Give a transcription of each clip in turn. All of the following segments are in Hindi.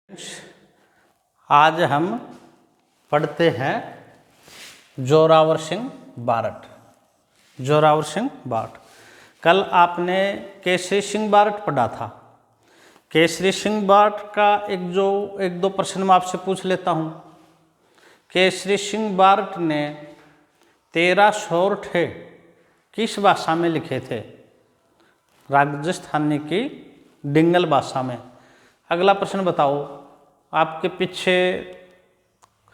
आज हम पढ़ते हैं जोरावर सिंह बारट। जोरावर सिंह बारट, कल आपने केसरी सिंह बारट पढ़ा था। केसरी सिंह बारट का एक दो प्रश्न मैं आपसे पूछ लेता हूँ। केसरी सिंह बारट ने 13 सोरठे किस भाषा में लिखे थे? राजस्थानी की डिंगल भाषा में। अगला प्रश्न बताओ, आपके पीछे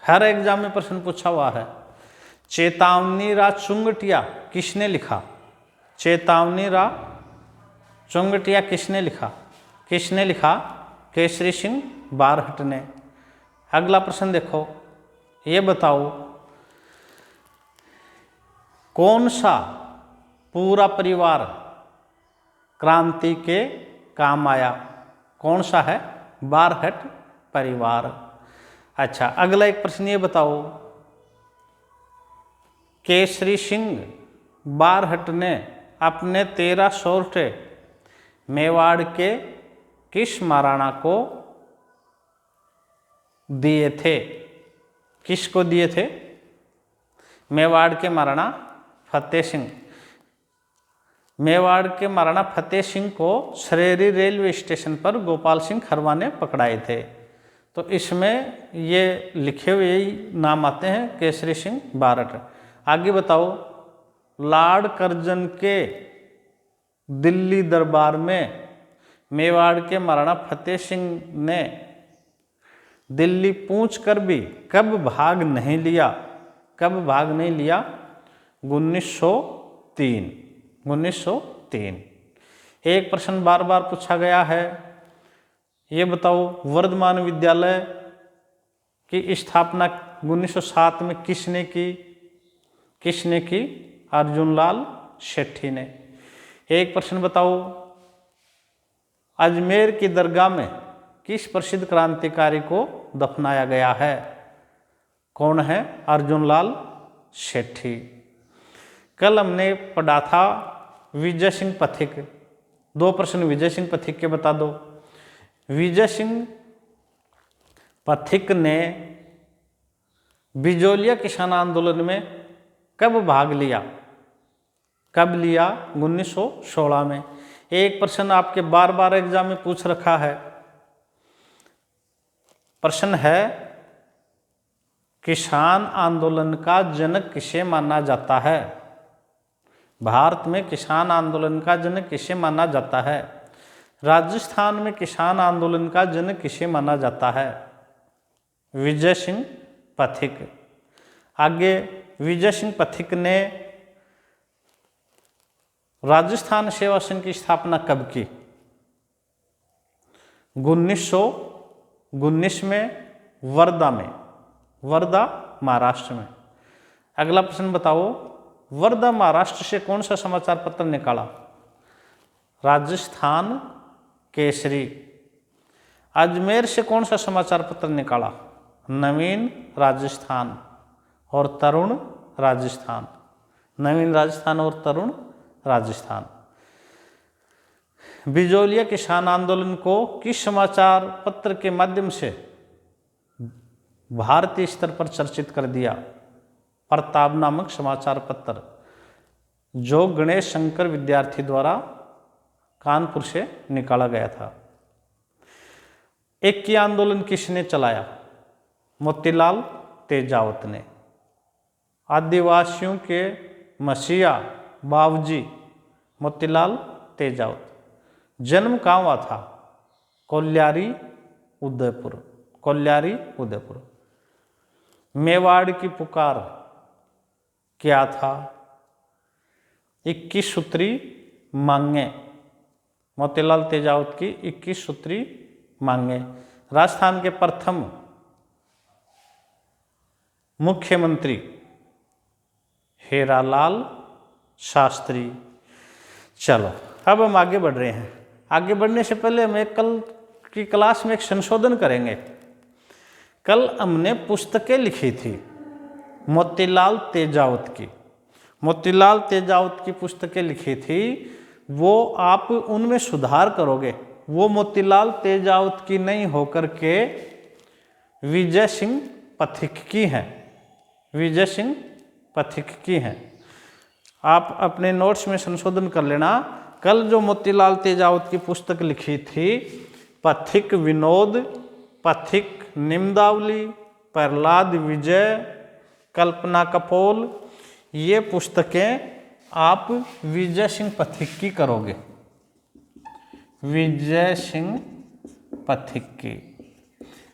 हर एग्जाम में प्रश्न पूछा हुआ है, चेतावनी रा चुंगटिया किसने लिखा? चेतावनी रा चुंगटिया किसने लिखा? किसने लिखा? केसरी सिंह बारट ने। अगला प्रश्न देखो, ये बताओ कौन सा पूरा परिवार क्रांति के काम आया? कौन सा है? बारहट परिवार। अच्छा, अगला एक प्रश्न ये बताओ, केसरी सिंह बारहट ने अपने 13 सोरठे मेवाड़ के किस महाराणा को दिए थे? किसको दिए थे? मेवाड़ के महाराणा फतेह सिंह। मेवाड़ के महाराणा फतेह सिंह को सरेरी रेलवे स्टेशन पर गोपाल सिंह खरवा ने पकड़ाए थे। तो इसमें ये लिखे हुए ही नाम आते हैं केसरी सिंह बारट। आगे बताओ, लॉर्ड कर्जन के दिल्ली दरबार में मेवाड़ के महाराणा फतेह सिंह ने दिल्ली पहुँच कर भी कब भाग नहीं लिया? कब भाग नहीं लिया? 1903। 1903। एक प्रश्न बार बार पूछा गया है, ये बताओ वर्धमान विद्यालय की स्थापना 1907 में किसने की? किसने की? अर्जुनलाल शेट्टी ने। एक प्रश्न बताओ, अजमेर की दरगाह में किस प्रसिद्ध क्रांतिकारी को दफनाया गया है? कौन है? अर्जुनलाल शेट्टी। कल हमने पढ़ा था विजय सिंह पथिक। 2 प्रश्न विजय सिंह पथिक के बता दो। विजय सिंह पथिक ने बिजोलिया किसान आंदोलन में कब भाग लिया? कब लिया? 1916 में। एक प्रश्न आपके बार बार एग्जाम में पूछ रखा है। प्रश्न है, किसान आंदोलन का जनक किसे माना जाता है? भारत में किसान आंदोलन का जनक किसे माना जाता है? राजस्थान में किसान आंदोलन का जनक किसे माना जाता है? विजय सिंह पथिक। आगे, विजय सिंह पथिक ने राजस्थान सेवा संघ की स्थापना कब की? 1919 में, वर्धा में। वर्धा महाराष्ट्र में। अगला प्रश्न बताओ, वर्धा महाराष्ट्र से कौन सा समाचार पत्र निकाला? राजस्थान केसरी। अजमेर से कौन सा समाचार पत्र निकाला? नवीन राजस्थान और तरुण राजस्थान। नवीन राजस्थान और तरुण राजस्थान। बिजोलिया किसान आंदोलन को किस समाचार पत्र के माध्यम से भारतीय स्तर पर चर्चित कर दिया? प्रताप नामक समाचार पत्र, जो गणेश शंकर विद्यार्थी द्वारा कानपुर से निकाला गया था। एक की आंदोलन किसने चलाया? मोतीलाल तेजावत ने। आदिवासियों के मसीहा बाबूजी मोतीलाल तेजावत। जन्म कहाँ हुआ था? कोल्यारी उदयपुर। कोल्यारी उदयपुर। मेवाड़ की पुकार क्या था? 21 सूत्री मांगे। मोतीलाल तेजावत की 21 सूत्री मांगे। राजस्थान के प्रथम मुख्यमंत्री हीरालाल शास्त्री। चलो, अब हम आगे बढ़ रहे हैं। आगे बढ़ने से पहले हम कल की क्लास में एक संशोधन करेंगे। कल हमने पुस्तकें लिखी थी मोतीलाल तेजावत की। मोतीलाल तेजावत की पुस्तकें लिखी थी, वो आप उनमें सुधार करोगे। वो मोतीलाल तेजावत की नहीं होकर के विजय सिंह पथिक की हैं, विजय सिंह पथिक की हैं। आप अपने नोट्स में संशोधन कर लेना। कल जो मोतीलाल तेजावत की पुस्तक लिखी थी, पथिक विनोद, पथिक निम्दावली, प्रहलाद विजय, कल्पना कपोल, ये पुस्तकें आप विजय सिंह पथिक की करोगे, विजय सिंह पथिक की।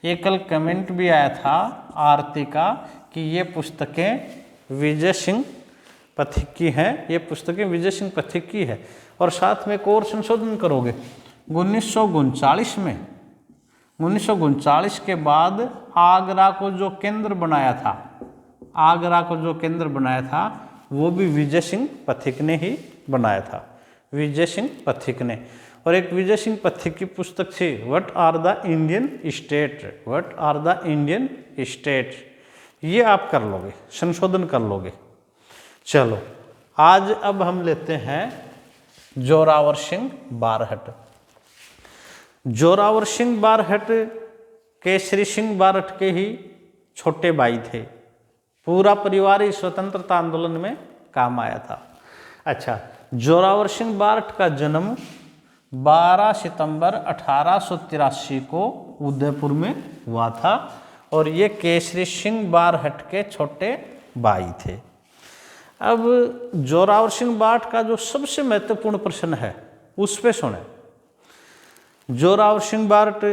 ये कल कमेंट भी आया था आरती का कि ये पुस्तकें विजय सिंह पथिक की हैं, ये पुस्तकें विजय सिंह पथिक की है। और साथ में एक और संशोधन करोगे, 1939 में, 1939 के बाद आगरा को जो केंद्र बनाया था, आगरा को जो केंद्र बनाया था वो भी विजय सिंह पथिक ने ही बनाया था, विजय सिंह पथिक ने। और एक विजय सिंह पथिक की पुस्तक थी, what are the Indian state, what are the Indian state. ये आप कर लोगे, संशोधन कर लोगे। चलो आज अब हम लेते हैं जोरावर सिंह बारहट। जोरावर सिंह बारहट केसरी सिंह बारहट के ही छोटे भाई थे। पूरा परिवार ही स्वतंत्रता आंदोलन में काम आया था। अच्छा, जोरावर सिंह बारहट का जन्म 12 सितंबर 1883 को उदयपुर में हुआ था और ये केसरी सिंह बारहट के छोटे भाई थे। अब जोरावर सिंह बारहट का जो सबसे महत्वपूर्ण प्रश्न है उस पे सुने। जोरावर सिंह बारहट,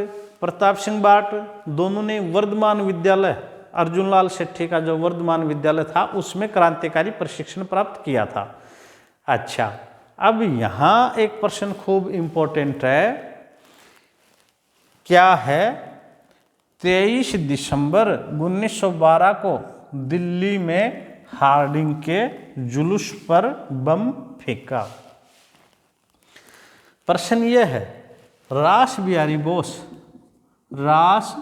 प्रताप सिंह बारहट दोनों ने वर्धमान विद्यालय, अर्जुन लाल सेठी का जो वर्धमान विद्यालय था उसमें क्रांतिकारी प्रशिक्षण प्राप्त किया था। अच्छा, अब यहाँ एक प्रश्न खूब इम्पोर्टेंट है, क्या है? 23 दिसंबर 1912 को दिल्ली में हार्डिंग के जुलूस पर बम फेंका। प्रश्न यह है, रास बिहारी बोस, रास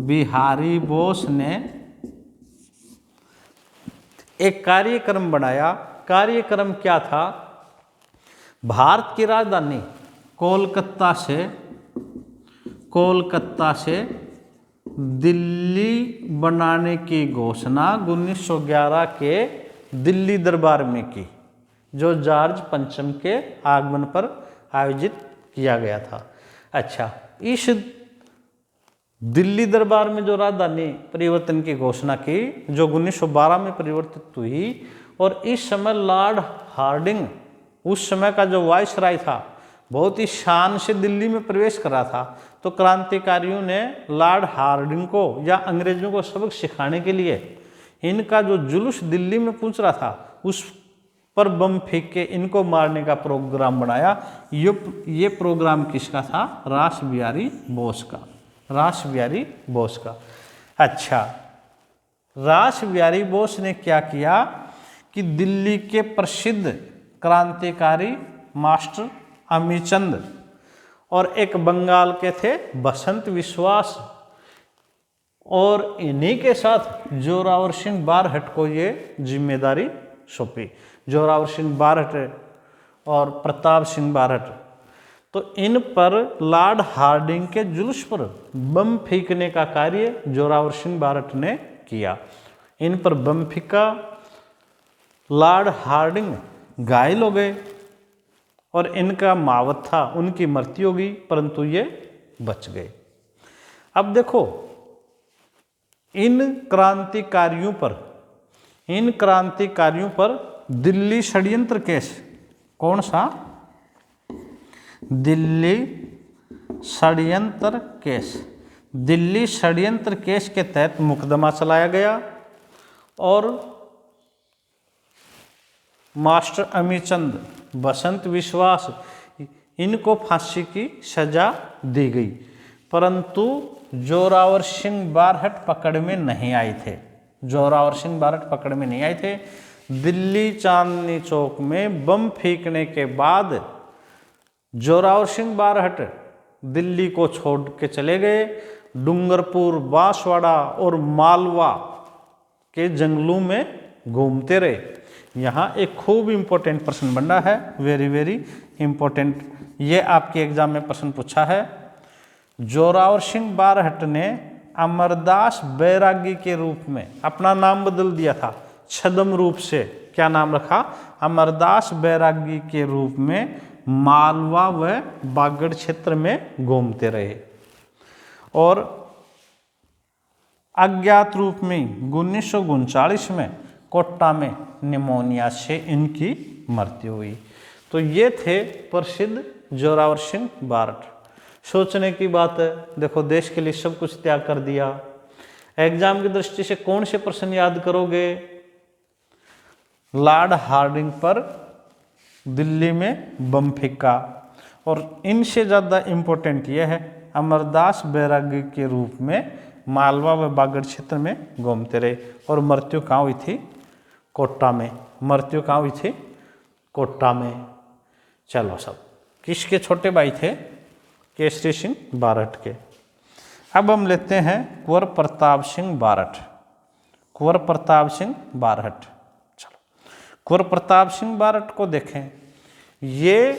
बिहारी बोस ने एक कार्यक्रम बनाया। कार्यक्रम क्या था? भारत की राजधानी कोलकाता से दिल्ली बनाने की घोषणा 1911 के दिल्ली दरबार में की, जो जॉर्ज पंचम के आगमन पर आयोजित किया गया था। अच्छा, इस दिल्ली दरबार में जो राजधानी परिवर्तन की घोषणा की, जो 1912 में परिवर्तित हुई, और इस समय लॉर्ड हार्डिंग, उस समय का जो वायसराय था, बहुत ही शान से दिल्ली में प्रवेश कर रहा था। तो क्रांतिकारियों ने लॉर्ड हार्डिंग को या अंग्रेजों को सबक सिखाने के लिए इनका जो जुलूस दिल्ली में पहुंच रहा था उस पर बम फेंक के इनको मारने का प्रोग्राम बनाया। ये प्रोग्राम किसका था? रास बिहारी बोस का, रास बिहारी बोस का। अच्छा, रास बिहारी बोस ने क्या किया कि दिल्ली के प्रसिद्ध क्रांतिकारी मास्टर अमीचंद और एक बंगाल के थे बसंत विश्वास, और इन्हीं के साथ जोरावर सिंह बारहट को ये जिम्मेदारी सौंपी। जोरावर सिंह बारहट और प्रताप सिंह बारहट, तो इन पर लॉर्ड हार्डिंग के जुलूस पर बम फेंकने का कार्य जोरावर सिंह बारहट ने किया। इन पर बम फेंका, लॉर्ड हार्डिंग घायल हो गए और इनका मावत था, उनकी मृत्यु हो गई, परंतु ये बच गए। अब देखो, इन क्रांतिकारियों पर दिल्ली षड्यंत्र केस, कौन सा? दिल्ली षड्यंत्र केस, दिल्ली षड्यंत्र केस के तहत मुकदमा चलाया गया और मास्टर अमीचंद, बसंत विश्वास, इनको फांसी की सजा दी गई, परंतु जोरावर सिंह बारहट पकड़ में नहीं आए थे। जोरावर सिंह बारहट पकड़ में नहीं आए थे। दिल्ली चांदनी चौक में बम फेंकने के बाद जोरावर सिंह बारहट दिल्ली को छोड़ के चले गए। डूंगरपुर, बांसवाड़ा और मालवा के जंगलों में घूमते रहे। यहाँ एक खूब इम्पोर्टेंट प्रश्न बन रहा है, वेरी वेरी इम्पोर्टेंट ये आपके एग्जाम में प्रश्न पूछा है। जोरावर सिंह बारहट ने अमरदास बैरागी के रूप में अपना नाम बदल दिया था, छद्म रूप से क्या नाम रखा, अमरदास बैरागी के रूप में मालवा व बागड़ क्षेत्र में घूमते रहे और अज्ञात रूप में 1939 में कोट्टा में निमोनिया से इनकी मृत्यु हुई। तो ये थे प्रसिद्ध जोरावर सिंह बारट। सोचने की बात है, देखो देश के लिए सब कुछ त्याग कर दिया। एग्जाम की दृष्टि से कौन से प्रश्न याद करोगे? लॉर्ड हार्डिंग पर दिल्ली में बम फेंका, और इनसे ज़्यादा इम्पोर्टेंट यह है अमरदास बैरागी के रूप में मालवा व बागड़ क्षेत्र में घूमते रहे और मृत्यु कहाँ हुई थी? कोट्टा में। मृत्यु कहाँ हुई थी? कोट्टा में। चलो सब किसके छोटे भाई थे? केसरी सिंह बारट के। अब हम लेते हैं कुंवर प्रताप सिंह बारट। कुंवर प्रताप सिंह बारट, चलो कुंवर प्रताप सिंह बारट को देखें। ये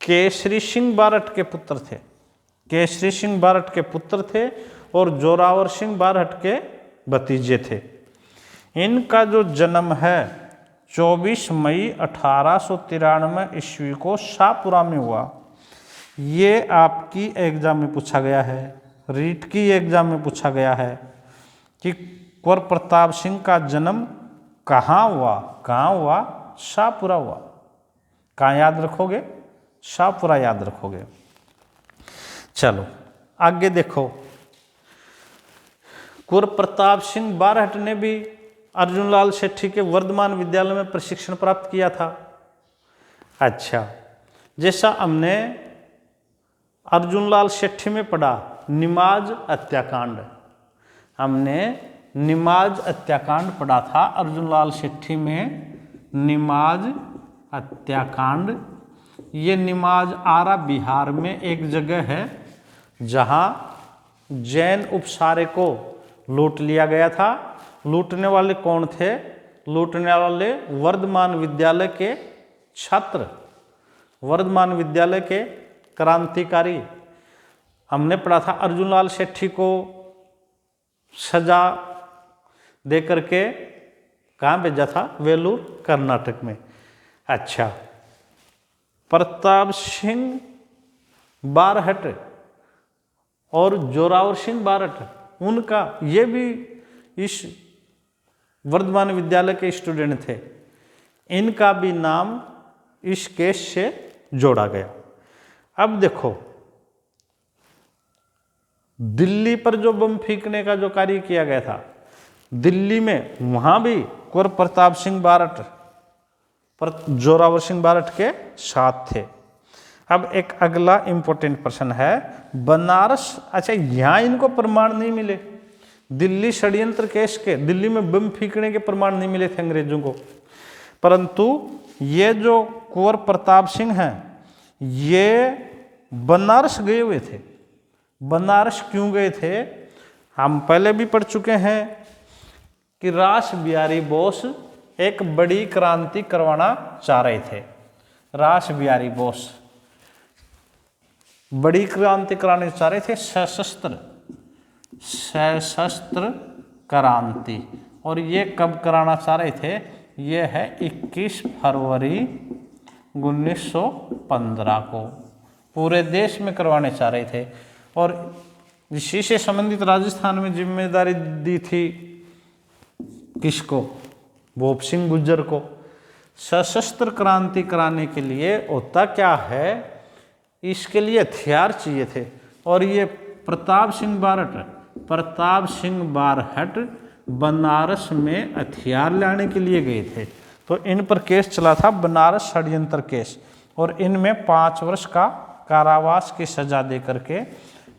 केसरी सिंह बारट के पुत्र थे, केसरी सिंह बारट के पुत्र थे और जोरावर सिंह बारट के भतीजे थे। इनका जो जन्म है 24 मई 1893 ईस्वी को शाहपुरा में हुआ। ये आपकी एग्जाम में पूछा गया है, रीट की एग्जाम में पूछा गया है कि कुंवर प्रताप सिंह का जन्म कहाँ हुआ? कहाँ हुआ? शाहपुरा हुआ। कहाँ याद रखोगे? शाहपुरा याद रखोगे। चलो आगे देखो, कुंवर प्रताप सिंह बारहट ने भी अर्जुनलाल शेट्टी के वर्धमान विद्यालय में प्रशिक्षण प्राप्त किया था। अच्छा, जैसा हमने अर्जुनलाल शेट्टी में पढ़ा निमाज हत्याकांड, हमने निमाज हत्याकांड पढ़ा था अर्जुनलाल शेट्टी में, निमाज हत्याकांड। ये निमाज आरा बिहार में एक जगह है जहाँ जैन उपसारे को लूट लिया गया था। लूटने वाले कौन थे? लूटने वाले वर्धमान विद्यालय के छात्र, वर्धमान विद्यालय के क्रांतिकारी। हमने पढ़ा था अर्जुनलाल शेट्टी को सजा दे करके कहाँ भेजा था? वेलूर कर्नाटक में। अच्छा, प्रताप सिंह बारहट और जोरावर सिंह बारट, उनका ये भी इस वर्धमान विद्यालय के स्टूडेंट थे। इनका भी नाम इस केस से जोड़ा गया। अब देखो, दिल्ली पर जो बम फेंकने का जो कार्य किया गया था दिल्ली में, वहां भी कुंवर प्रताप सिंह बारट जोरावर सिंह बारट के साथ थे। अब एक अगला इंपॉर्टेंट प्रश्न है बनारस। अच्छा, यहां इनको प्रमाण नहीं मिले, दिल्ली षड्यंत्र केस के, दिल्ली में बम फेंकने के प्रमाण नहीं मिले थे अंग्रेजों को, परंतु ये जो कुंवर प्रताप सिंह हैं ये बनारस गए हुए थे। बनारस क्यों गए थे? हम पहले भी पढ़ चुके हैं कि रास बिहारी बोस एक बड़ी क्रांति करवाना चाह रहे थे। रास बिहारी बोस बड़ी क्रांति कराने चाह रहे थे, सशस्त्र क्रांति। और ये कब कराना चाह रहे थे? ये है 21 फरवरी 1915 को पूरे देश में करवाने चाह रहे थे। और इसी से संबंधित राजस्थान में जिम्मेदारी दी थी किसको? भूप सिंह गुर्जर को। सशस्त्र क्रांति कराने के लिए होता क्या है, इसके लिए हथियार चाहिए थे। और ये प्रताप सिंह बारहट बनारस में हथियार लाने के लिए गए थे। तो इन पर केस चला था बनारस षड्यंत्र केस, और इनमें 5 वर्ष का कारावास की सजा दे करके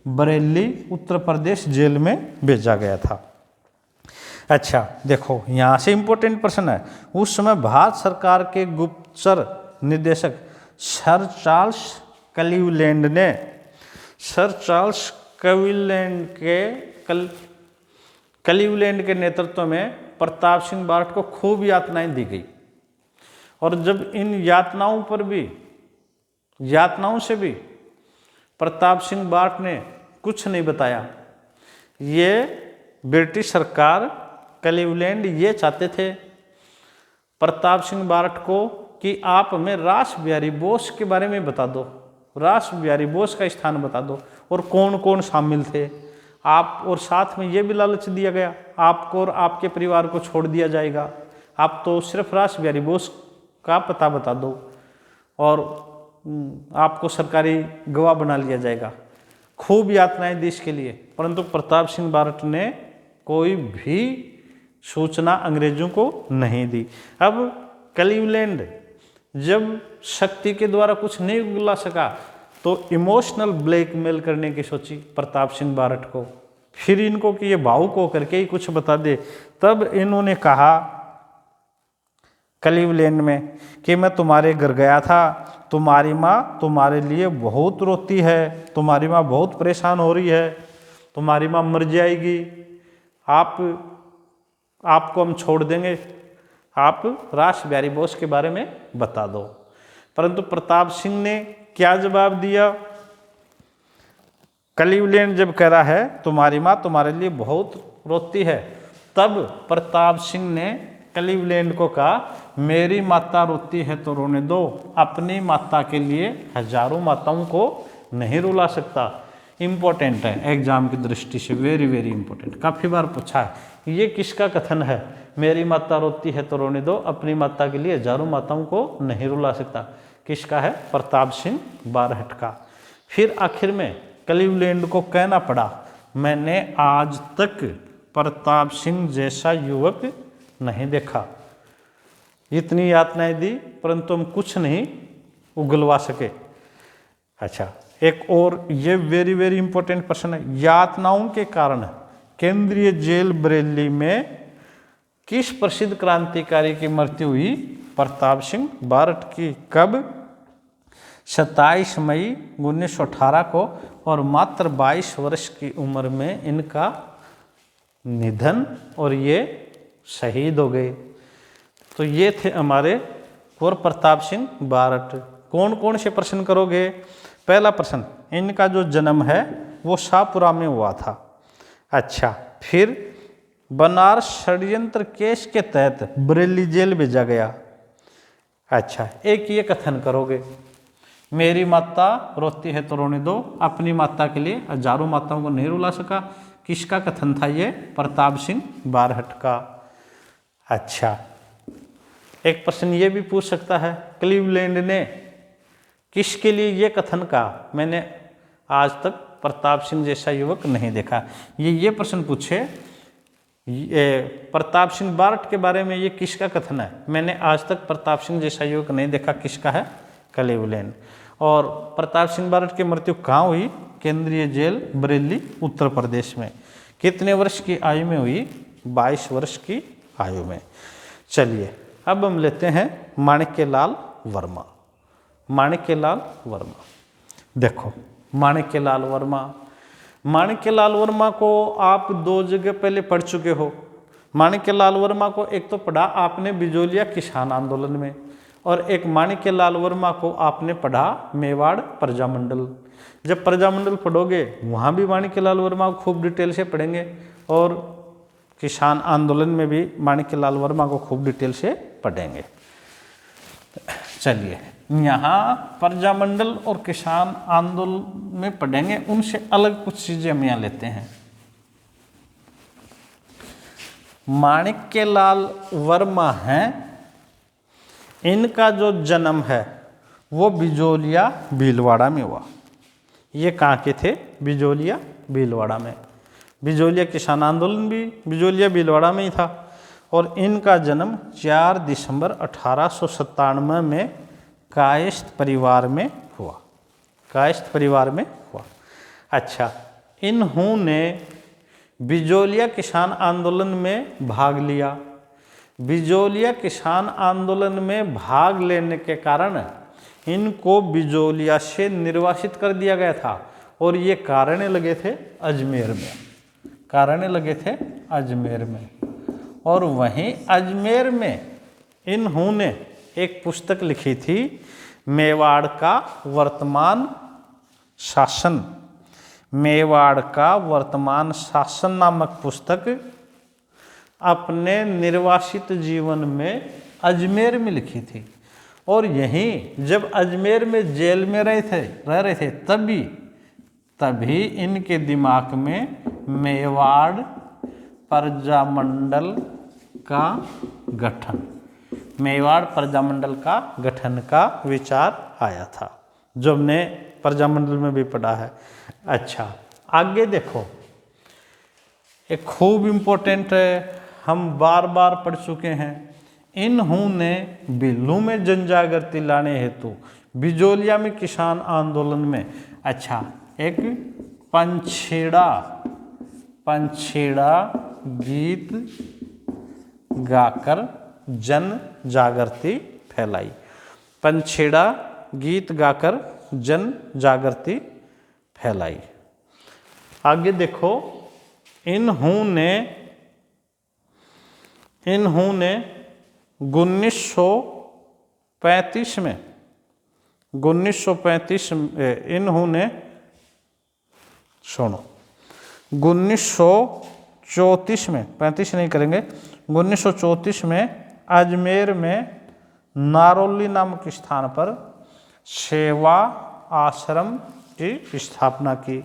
बरेली उत्तर प्रदेश जेल में भेजा गया था। अच्छा देखो, यहाँ से इंपॉर्टेंट प्रश्न है। उस समय भारत सरकार के गुप्तचर निदेशक सर चार्ल्स क्लीवलैंड के नेतृत्व में प्रताप सिंह बारट को खूब यातनाएं दी गई। और जब इन यातनाओं पर भी यातनाओं से भी प्रताप सिंह बारट ने कुछ नहीं बताया। ये ब्रिटिश सरकार क्लीवलैंड ये चाहते थे प्रताप सिंह बारट को कि आप हमें रास बिहारी बोस के बारे में बता दो, रास बिहारी बोस का स्थान बता दो और कौन कौन शामिल थे आप, और साथ में ये भी लालच दिया गया आपको और आपके परिवार को छोड़ दिया जाएगा, आप तो सिर्फ रास बिहारी बोस का पता बता दो और आपको सरकारी गवाह बना लिया जाएगा। खूब यातनाएं दी इसके लिए, परंतु प्रताप सिंह बारट ने कोई भी सूचना अंग्रेजों को नहीं दी। अब क्लीवलैंड जब शक्ति के द्वारा कुछ नहीं उगला सका तो इमोशनल ब्लैकमेल करने की सोची प्रताप सिंह बारट को, फिर इनको कि ये भावुक होकर के ही कुछ बता दे। तब इन्होंने कहा क्लीवलैंड में कि मैं तुम्हारे घर गया था, तुम्हारी माँ तुम्हारे लिए बहुत रोती है, तुम्हारी माँ बहुत परेशान हो रही है, तुम्हारी माँ मर जाएगी, आपको हम छोड़ देंगे, आप रास बिहारी बोस के बारे में बता दो। परंतु प्रताप सिंह ने क्या जवाब दिया? क्लीवलैंड जब कह रहा है तुम्हारी माँ तुम्हारे लिए बहुत रोती है, तब प्रताप सिंह ने क्लीवलैंड को कहा मेरी माता रोती है तो रोने दो, अपनी माता के लिए हजारों माताओं को नहीं रुला सकता। इम्पोर्टेंट है एग्जाम की दृष्टि से, वेरी वेरी इंपॉर्टेंट, काफ़ी बार पूछा है। ये किसका कथन है? मेरी माता रोती है तो रोने दो, अपनी माता के लिए हजारों माताओं को नहीं रुला सकता। किसका है? प्रताप सिंह बारट का। फिर आखिर में क्लीवलैंड को कहना पड़ा मैंने आज तक प्रताप सिंह जैसा युवक नहीं देखा। इतनी यातनाएं दी परंतु हम कुछ नहीं उगलवा सके। अच्छा, एक और ये वेरी वेरी इंपॉर्टेंट प्रश्न है, यातनाओं के कारण केंद्रीय जेल बरेली में किस प्रसिद्ध क्रांतिकारी की मृत्यु हुई? प्रताप सिंह बारट की। कब? 27 मई 1918 को, और मात्र 22 वर्ष की उम्र में इनका निधन और ये शहीद हो गए। तो ये थे हमारे और प्रताप सिंह बारट। कौन कौन से प्रश्न करोगे? पहला प्रश्न, इनका जो जन्म है वो शाहपुरा में हुआ था। अच्छा, फिर बनारस षड्यंत्र केस के तहत बरेली जेल भेजा गया। अच्छा, एक ये कथन करोगे मेरी माता रोती है तो रोने दो, अपनी माता के लिए हजारों माताओं को नहीं रुला सका। किसका कथन था ये? प्रताप सिंह बारट का। अच्छा, एक प्रश्न ये भी पूछ सकता है क्लीवलैंड ने किसके लिए ये कथन कहा मैंने आज तक प्रताप सिंह जैसा युवक नहीं देखा? ये प्रश्न पूछे प्रताप सिंह बारट के बारे में, ये किसका कथन है? मैंने आज तक प्रताप सिंह जैसा युवक नहीं देखा। किसका है? क्लीवलैंड। और प्रताप सिंह बारट की मृत्यु कहाँ हुई? केंद्रीय जेल बरेली, उत्तर प्रदेश में। कितने वर्ष की आयु में हुई? 22 वर्ष की आयु में। चलिए अब हम लेते हैं माणिक्यलाल वर्मा। माणिक्यलाल वर्मा, देखो माणिक्यलाल वर्मा को आप 2 जगह पहले पढ़ चुके हो। माणिक्यलाल वर्मा को एक तो पढ़ा आपने बिजोलिया किसान आंदोलन में, और एक माणिक्यलाल वर्मा को आपने पढ़ा मेवाड़ प्रजामंडल। जब प्रजामंडल पढ़ोगे वहाँ भी माणिक्यलाल वर्मा को खूब डिटेल से पढ़ेंगे, और किसान आंदोलन में भी माणिक्यलाल वर्मा को खूब डिटेल से पढ़ेंगे। चलिए, यहाँ प्रजामंडल और किसान आंदोलन में पढ़ेंगे, उनसे अलग कुछ चीजें हम यहाँ लेते हैं। माणिक्यलाल वर्मा हैं, इनका जो जन्म है वो बिजोलिया भीलवाड़ा में हुआ। ये कहाँ के थे? बिजोलिया भीलवाड़ा में। बिजोलिया किसान आंदोलन भी बिजोलिया भीलवाड़ा में ही था। और इनका जन्म 4 दिसंबर 1897 में कायस्थ परिवार में हुआ। कायस्थ परिवार में हुआ। अच्छा, इन्होंने बिजोलिया किसान आंदोलन में भाग लिया। बिजोलिया किसान आंदोलन में भाग लेने के कारण इनको बिजोलिया से निर्वासित कर दिया गया था, और ये कारणें लगे थे अजमेर में। कारणें लगे थे अजमेर में। और वहीं अजमेर में इन्होंने एक पुस्तक लिखी थी मेवाड़ का वर्तमान शासन, मेवाड़ का वर्तमान शासन नामक पुस्तक अपने निर्वासित जीवन में अजमेर में लिखी थी। और यहीं जब अजमेर में जेल में रह रहे थे तभी इनके दिमाग में मेवाड़ प्रजामंडल का गठन, मेवाड़ प्रजामंडल का गठन का विचार आया था, जो हमने प्रजामंडल में भी पढ़ा है। अच्छा, आगे देखो, एक खूब इम्पोर्टेंट है, हम बार बार पढ़ चुके हैं। इन्होंने बिल्लू में जनजागृति लाने हेतु बिजोलिया में किसान आंदोलन में, अच्छा, एक पंछेड़ा गीत गाकर जन जागृति फैलाई, पंछेड़ा गीत गाकर जन जागृति फैलाई। आगे देखो, इन्होंने 1935 में इन्होंने 1934 में, 35 नहीं करेंगे, 1934 में अजमेर में नारौली नामक स्थान पर सेवा आश्रम की स्थापना की।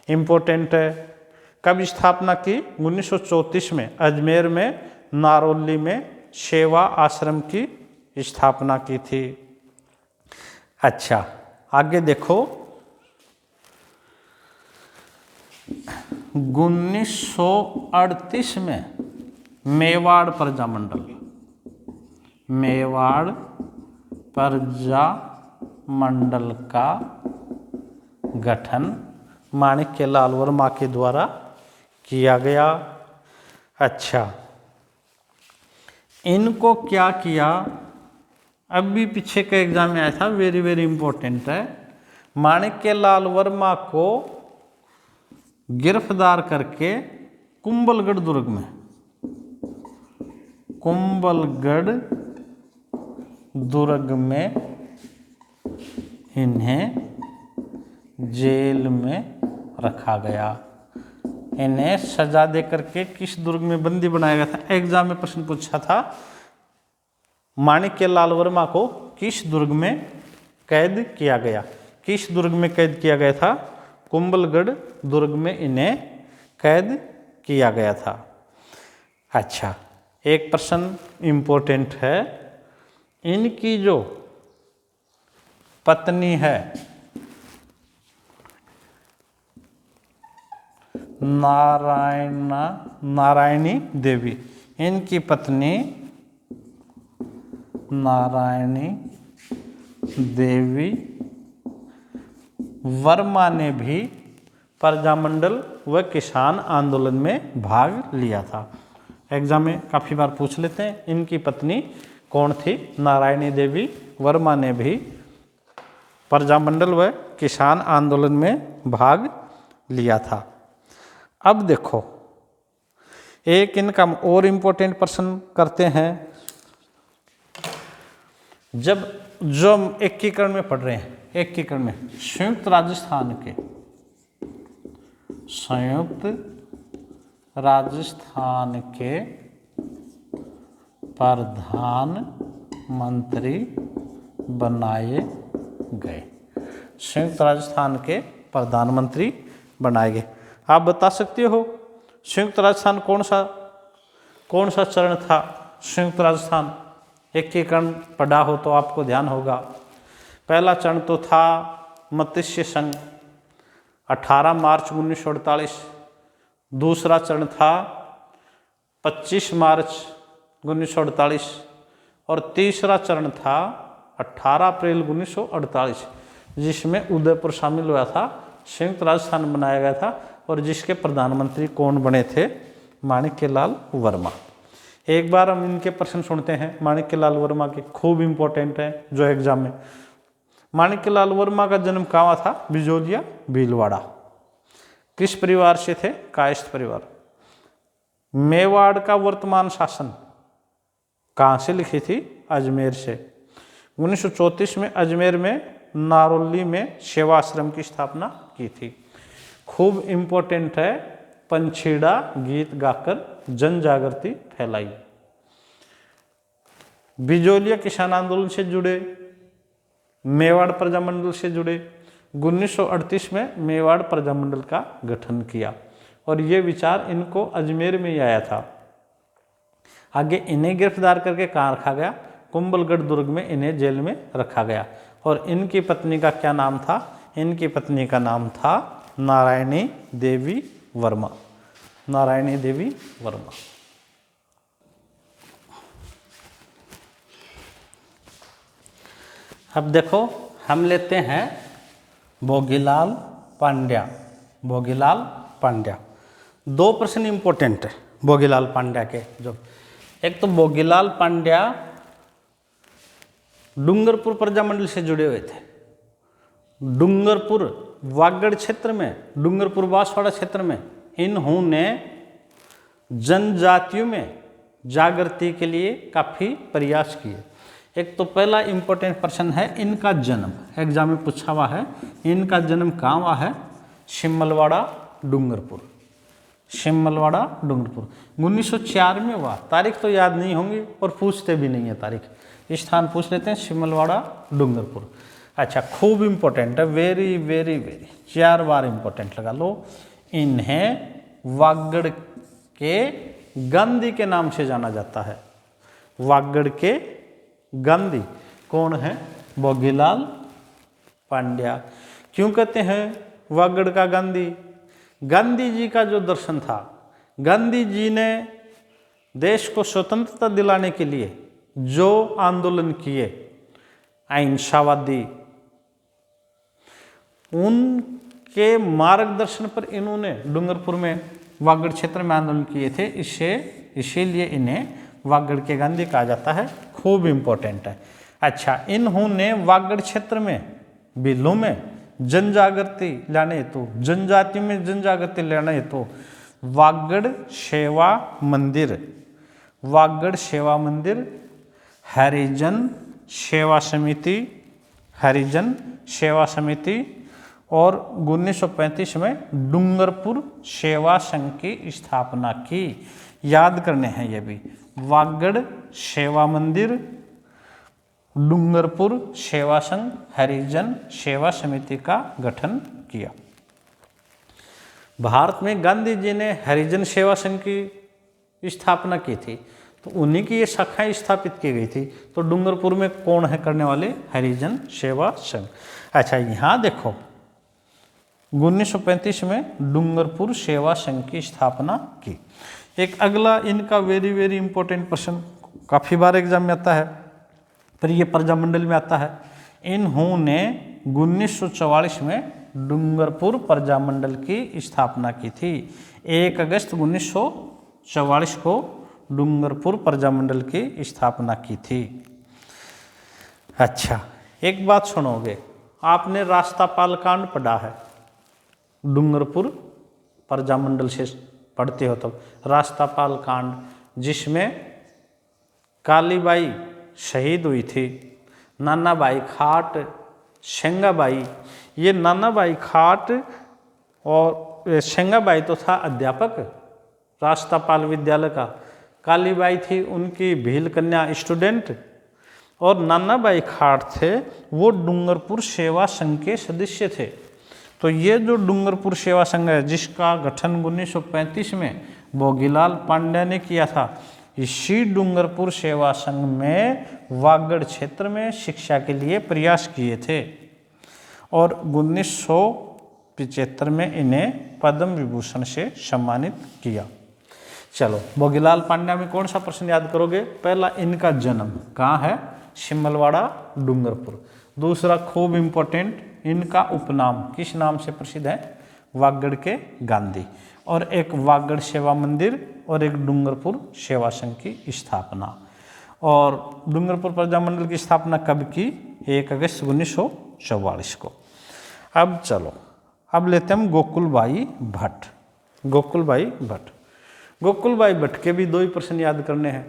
इम्पोर्टेंट है, कब स्थापना की? 1934 में अजमेर में नारौली में सेवा आश्रम की स्थापना की थी। अच्छा, आगे देखो, 1938 में मेवाड़ प्रजामंडल का गठन माणिक्यलाल वर्मा के द्वारा किया गया। अच्छा, इनको क्या किया? अभी पीछे का एग्जाम में आया था, वेरी वेरी इंपॉर्टेंट है। माणिक्यलाल वर्मा को गिरफ्तार करके कुंभलगढ़ दुर्ग में इन्हें जेल में रखा गया। इन्हें सजा दे करके किस दुर्ग में बंदी बनाया गया था? एग्जाम में प्रश्न पूछा था, माणिक्यलाल वर्मा को किस दुर्ग में कैद किया गया? किस दुर्ग में कैद किया गया था? कुंभलगढ़ दुर्ग में इन्हें कैद किया गया था। अच्छा, एक प्रश्न इम्पोर्टेंट है, इनकी जो पत्नी है नारायणी देवी, इनकी पत्नी नारायणी देवी वर्मा ने भी प्रजामंडल व किसान आंदोलन में भाग लिया था। एग्जाम में काफ़ी बार पूछ लेते हैं, इनकी पत्नी कौन थी? नारायणी देवी वर्मा ने भी प्रजामंडल व किसान आंदोलन में भाग लिया था। अब देखो, एक इनका और इम्पोर्टेंट प्रश्न करते हैं। जब जो हम एकीकरण में पढ़ रहे हैं, एकीकरण में संयुक्त राजस्थान के प्रधानमंत्री बनाए गए, संयुक्त राजस्थान के प्रधानमंत्री बनाए गए। आप बता सकते हो संयुक्त राजस्थान कौन सा चरण था? संयुक्त राजस्थान एकीकरण पढ़ा हो तो आपको ध्यान होगा। पहला चरण तो था मत्स्य संघ 18 मार्च 1948, दूसरा चरण था 25 मार्च 1948 और तीसरा चरण था 18 अप्रैल 1948, जिसमें उदयपुर शामिल हुआ था। संयुक्त राजस्थान बनाया गया था और जिसके प्रधानमंत्री कौन बने थे? माणिक्यलाल वर्मा। एक बार हम इनके प्रश्न सुनते हैं माणिक्यलाल वर्मा के, खूब इम्पोर्टेंट है जो एग्जाम में। माणिक्यलाल वर्मा का जन्म कहाँ था? बिजोलिया भीलवाड़ा। किस परिवार से थे? कायस्थ परिवार। मेवाड़ का वर्तमान शासन कहाँ से लिखी थी? अजमेर से। 1934 में अजमेर में नारौली में सेवाश्रम की स्थापना की थी। खूब इम्पोर्टेंट है, पंछीड़ा गीत गाकर जन जागृति फैलाई। बिजोलिया किसान आंदोलन से जुड़े, मेवाड़ प्रजामंडल से जुड़े। 1938 में मेवाड़ प्रजामंडल का गठन किया और ये विचार इनको अजमेर में ही आया था। आगे इन्हें गिरफ्तार करके कहाँ रखा गया? कुंभलगढ़ दुर्ग में इन्हें जेल में रखा गया। और इनकी पत्नी का क्या नाम था? इनकी पत्नी का नाम था नारायणी देवी वर्मा। नारायणी देवी वर्मा। अब देखो हम लेते हैं भोगीलाल पांड्या। भोगीलाल पांड्या, 2 प्रश्न इंपॉर्टेंट है भोगीलाल पांड्या के। जो एक तो भोगीलाल पांड्या डूंगरपुर प्रजामंडल से जुड़े हुए थे। डूंगरपुर वागड़ क्षेत्र में, डूंगरपुर बांसवाड़ा क्षेत्र में इन्होंने जनजातियों में जागृति के लिए काफ़ी प्रयास किए। एक तो पहला इंपॉर्टेंट प्रश्न है इनका जन्म, एग्जाम में पूछा हुआ है। इनका जन्म कहाँ हुआ है? सिमलवाड़ा डूंगरपुर। सिमलवाड़ा डूंगरपुर 1904 में हुआ। तारीख तो याद नहीं होंगी और पूछते भी नहीं है तारीख, स्थान पूछ लेते हैं सिमलवाड़ा डूंगरपुर। अच्छा, खूब इम्पोर्टेंट है, वेरी वेरी वेरी, 4 बार इम्पोर्टेंट लगा लो। इन्हें वागड़ के गांधी के नाम से जाना जाता है। वागड़ के गांधी कौन है? भोगीलाल पांड्या। क्यों कहते हैं वागड़ का गांधी? गांधी जी का जो दर्शन था, गांधी जी ने देश को स्वतंत्रता दिलाने के लिए जो आंदोलन किए अहिंसावादी, उनके मार्गदर्शन पर इन्होंने डूंगरपुर में वागड़ क्षेत्र में आंदोलन किए थे। इसीलिए इन्हें वागड़ के गांधी कहा जाता है। खूब इम्पोर्टेंट है। अच्छा, इन्होंने वागड़ क्षेत्र में बिलों में जन जागृति लाने हेतु, जनजाति में जन जागृति लाने हेतु वागड़ सेवा मंदिर, वागड़ सेवा मंदिर, हरिजन सेवा समिति, हरिजन सेवा समिति और 1935 में डूंगरपुर सेवा संघ की स्थापना की। याद करने हैं ये भी, वागड़ सेवा मंदिर, डूंगरपुर सेवा संघ, हरिजन सेवा समिति का गठन किया। भारत में गांधी जी ने हरिजन सेवा संघ की स्थापना की थी, तो उन्हीं की ये शाखाएं स्थापित की गई थी। तो डूंगरपुर में कौन है करने वाले? हरिजन सेवा संघ। अच्छा, यहाँ देखो 1935 में डूंगरपुर सेवा संघ की स्थापना की। एक अगला इनका वेरी वेरी इंपॉर्टेंट प्रश्न, काफ़ी बार एग्जाम में आता है, पर ये प्रजामंडल में आता है। इन्होंने 1944 में डूंगरपुर प्रजामंडल की स्थापना की थी। 1 अगस्त 1944 को डूंगरपुर प्रजामंडल की स्थापना की थी। अच्छा, एक बात सुनोगे, आपने रास्तापाल कांड पढ़ा है, डूंगरपुर प्रजामंडल से पढ़ते हो तब। रास्तापाल कांड, जिसमें कालीबाई शहीद हुई थी, नानाबाई खाट, शेंगाबाई। ये नानाबाई खाट और शेंगाबाई तो था अध्यापक रास्तापाल विद्यालय का, कालीबाई थी उनकी भील कन्या स्टूडेंट, और नानाबाई खाट थे वो डूंगरपुर सेवा संघ के सदस्य थे। तो ये जो डूंगरपुर सेवा संघ है, जिसका गठन 1935 में भोगीलाल पांड्या ने किया था, इसी डूंगरपुर सेवा संघ में वागड़ क्षेत्र में शिक्षा के लिए प्रयास किए थे और 1975 में इन्हें पद्म विभूषण से सम्मानित किया। चलो, भोगीलाल पांड्या में कौन सा प्रश्न याद करोगे? पहला, इनका जन्म कहाँ है? सिमलवाड़ा डूंगरपुर। दूसरा, खूब इम्पोर्टेंट, इनका उपनाम किस नाम से प्रसिद्ध है? वागड़ के गांधी। और एक वागड़ सेवा मंदिर और एक डूंगरपुर सेवा संघ की स्थापना। और डूंगरपुर प्रजामंडल की स्थापना कब की? 1 अगस्त 1944 को। अब चलो, अब लेते हम गोकुलबाई भट्ट। गोकुलबाई भट्ट, गोकुलबाई भट्ट के भी 2 ही प्रश्न याद करने हैं।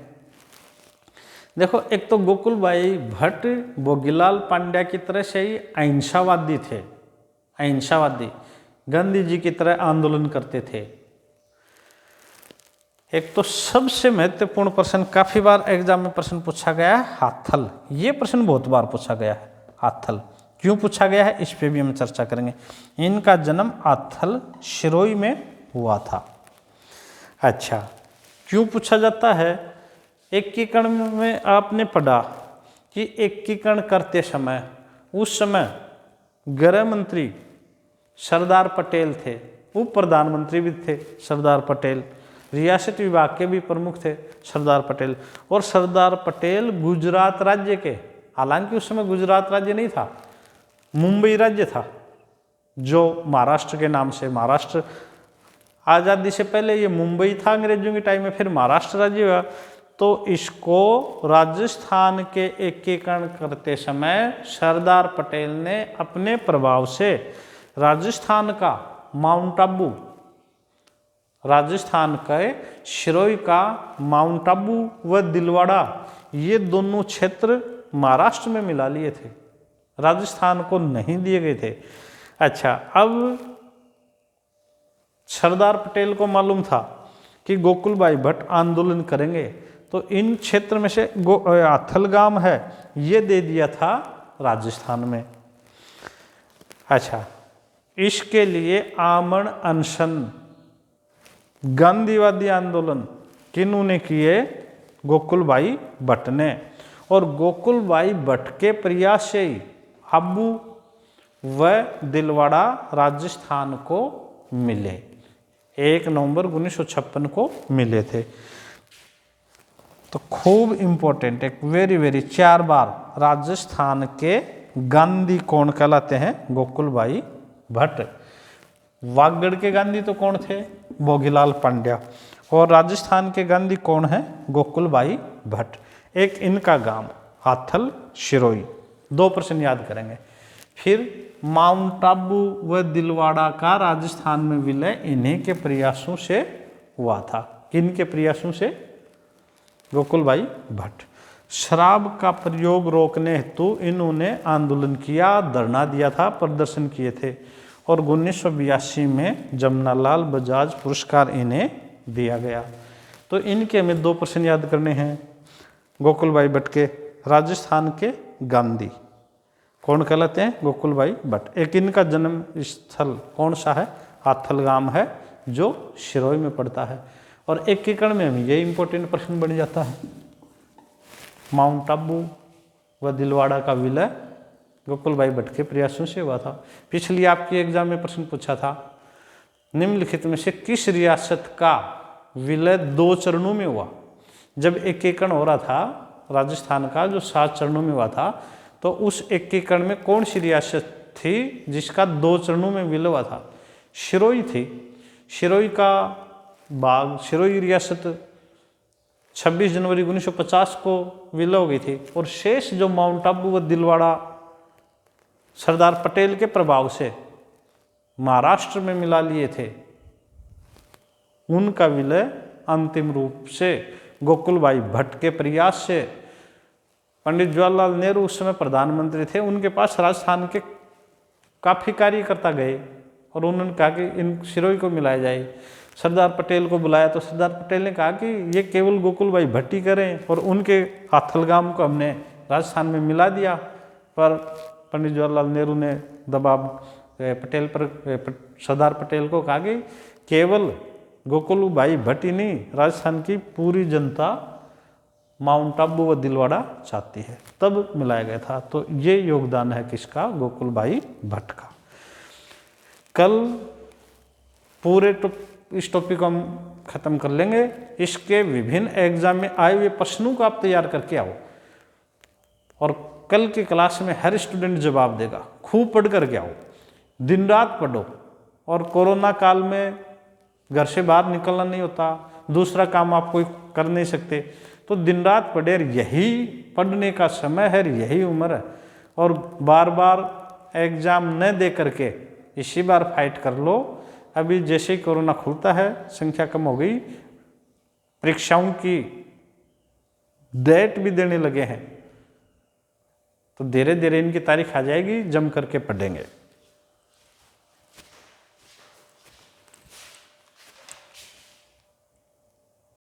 देखो, एक तो गोकुल भाई भट्ट भोगीलाल पांड्या की तरह से ही अहिंसावादी थे, अहिंसावादी, गांधी जी की तरह आंदोलन करते थे। एक तो सबसे महत्वपूर्ण प्रश्न, काफी बार एग्जाम में प्रश्न पूछा गया है, हाथल। ये प्रश्न बहुत बार पूछा गया है, हाथल क्यों पूछा गया है, इस पे भी हम चर्चा करेंगे। इनका जन्म हाथल सिरोही में हुआ था। अच्छा, क्यों पूछा जाता है? एकीकरण में आपने पढ़ा कि एकीकरण करते समय, उस समय गृह मंत्री सरदार पटेल थे, उप प्रधानमंत्री भी थे सरदार पटेल, रियासत विभाग के भी प्रमुख थे सरदार पटेल, और सरदार पटेल गुजरात राज्य के, हालांकि उस समय गुजरात राज्य नहीं था, मुंबई राज्य था, जो महाराष्ट्र के नाम से, महाराष्ट्र आज़ादी से पहले ये मुंबई था अंग्रेजों के टाइम में, फिर महाराष्ट्र राज्य हुआ। तो इसको राजस्थान के एकीकरण करते समय सरदार पटेल ने अपने प्रभाव से राजस्थान का माउंट आबू, राजस्थान के सिरोही का माउंट आबू व दिलवाड़ा, ये दोनों क्षेत्र महाराष्ट्र में मिला लिए थे, राजस्थान को नहीं दिए गए थे। अच्छा, अब सरदार पटेल को मालूम था कि गोकुल भाई भट्ट आंदोलन करेंगे, तो इन क्षेत्र में से हाथलगाम है, ये दे दिया था राजस्थान में। अच्छा, इसके लिए आमरण अनशन, गांधीवादी आंदोलन किन्होंने किए? गोकुल भाई भट्ट ने। और गोकुल भाई भट्ट के प्रयास से ही आबू व दिलवाड़ा राजस्थान को मिले, 1 नवंबर 1956 को मिले थे। तो खूब इंपॉर्टेंट, एक वेरी 4 बार, राजस्थान के गांधी कौन कहलाते हैं? गोकुल भाई भट्ट। वागड़ के गांधी तो कौन थे? भोगीलाल पांड्या। और राजस्थान के गांधी कौन है? गोकुल भाई भट्ट। एक इनका गांव हाथल सिरोही। 2 प्रश्न याद करेंगे। फिर माउंट आबू व दिलवाड़ा का राजस्थान में विलय इन्हीं के प्रयासों से हुआ था। किनके प्रयासों से? गोकुल भाई भट्ट। शराब का प्रयोग रोकने हेतु इन्होंने आंदोलन किया, धरना दिया था, प्रदर्शन किए थे, और 1982 में जमनालाल बजाज पुरस्कार इन्हें दिया गया। तो इनके हमें 2 प्रश्न याद करने हैं। गोकुल भाई भट्ट के, राजस्थान के गांधी कौन कहलाते हैं? गोकुल भाई भट्ट। एक इनका जन्म स्थल कौन सा है? हाथलगाम है, जो सिरोही में पड़ता है। और एकीकरण में हम ये इंपॉर्टेंट प्रश्न बन जाता है, माउंट आबू व दिलवाड़ा का विलय गोकुल भाई भट्ट के प्रयासों से हुआ था। पिछली आपकी एग्जाम में प्रश्न पूछा था, निम्नलिखित में से किस रियासत का विलय 2 चरणों में हुआ? जब एकीकरण हो रहा था राजस्थान का, जो 7 चरणों में हुआ था, तो उस एकीकरण में कौन सी रियासत थी जिसका 2 चरणों में विलय हुआ था? सिरोही थी। सिरोही का भाग, सिरोही रियासत 26 जनवरी 1950 को विलय हो गई थी, और शेष जो माउंट आबू व दिलवाड़ा सरदार पटेल के प्रभाव से महाराष्ट्र में मिला लिए थे, उनका विलय अंतिम रूप से गोकुल भाई भट्ट के प्रयास से, पंडित जवाहरलाल नेहरू उस समय प्रधानमंत्री थे, उनके पास राजस्थान के काफ़ी कार्यकर्ता गए और उन्होंने कहा कि इन सिरोही को मिलाया जाए। सरदार पटेल को बुलाया तो सरदार पटेल ने कहा कि ये केवल गोकुल भाई भट्ट ही करें, और उनके हाथलगाम को हमने राजस्थान में मिला दिया। पर पंडित जवाहरलाल नेहरू ने दबाव पटेल पर, सरदार पटेल को कहा कि केवल गोकुल भाई भट्ट ही नहीं, राजस्थान की पूरी जनता माउंट आबू व दिलवाड़ा चाहती है, तब मिलाया गया था। तो ये योगदान है किसका? गोकुल भाई भट्ट का। कल पूरे इस टॉपिक को हम खत्म कर लेंगे। इसके विभिन्न एग्जाम में आए हुए प्रश्नों को आप तैयार करके आओ, और कल की क्लास में हर स्टूडेंट जवाब देगा। खूब पढ़ करके आओ, दिन रात पढ़ो। और कोरोना काल में घर से बाहर निकलना नहीं होता, दूसरा काम आप कोई कर नहीं सकते, तो दिन रात पढ़े। यही पढ़ने का समय है, यही उम्र है। और बार बार एग्जाम न दे करके इसी बार फाइट कर लो। अभी जैसे ही कोरोना खुलता है, संख्या कम हो गई, परीक्षाओं की डेट भी देने लगे हैं। तो धीरे धीरे इनकी तारीख आ जाएगी, जम करके पढ़ेंगे।